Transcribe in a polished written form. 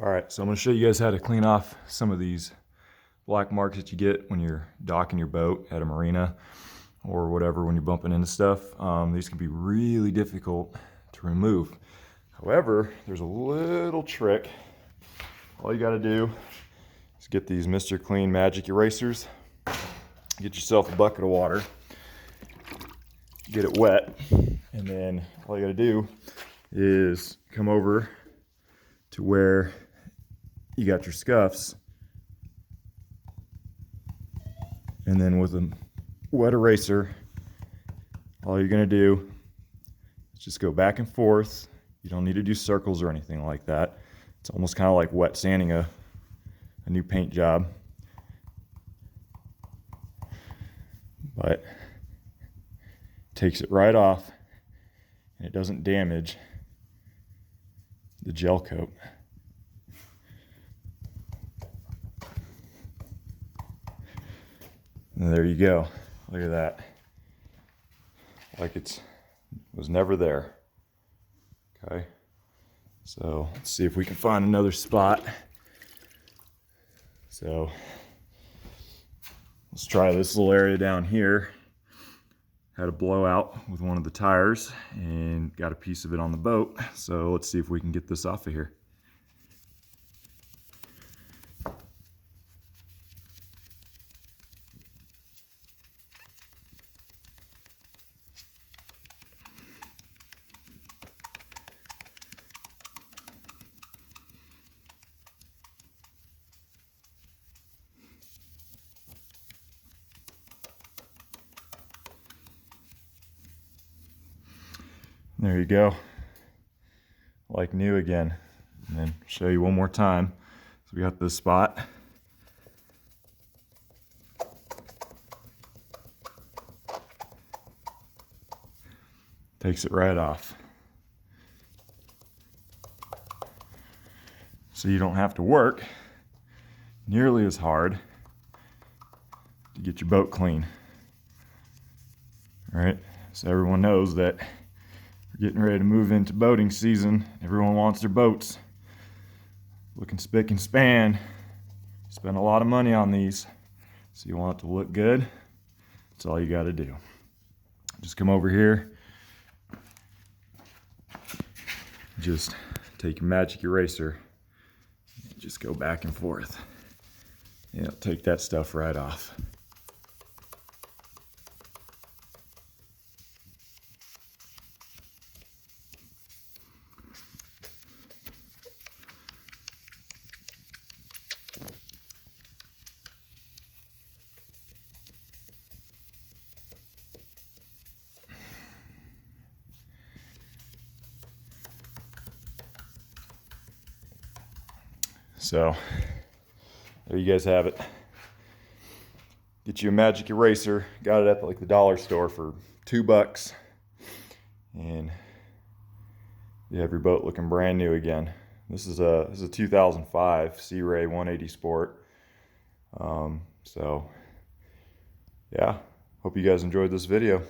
All right, so I'm gonna show you guys how to clean off some of these black marks that you get when you're docking your boat at a marina or whatever when you're bumping into stuff. These can be really difficult to remove. However, there's a little trick. All you gotta do is get these Mr. Clean magic erasers. Get yourself a bucket of water, get it wet, and then all you gotta do is come over to where you got your scuffs, and then with a wet eraser, all you're gonna do is just go back and forth. You don't need to do circles or anything like that. It's almost kind of like wet sanding a new paint job, but takes it right off and it doesn't damage the gel coat. And there you go. Look at that. Like it was never there. Okay. So let's see if we can find another spot. So let's try this little area down here. Had a blowout with one of the tires and got a piece of it on the boat. So let's see if we can get this off of here. There you go, like new again. And then show you one more time. So we got this spot. Takes it right off. So you don't have to work nearly as hard to get your boat clean. All right, so everyone knows that we're getting ready to move into boating season. Everyone wants their boats looking spick and span. Spend a lot of money on these, so you want it to look good. That's all you got to do. Just come over here, just take your magic eraser, and just go back and forth. Yeah, take that stuff right off. So there you guys have it. Get you a magic eraser. Got it at like the dollar store for $2, and you have your boat looking brand new again. This is a 2005 Sea Ray 180 Sport. So yeah, hope you guys enjoyed this video.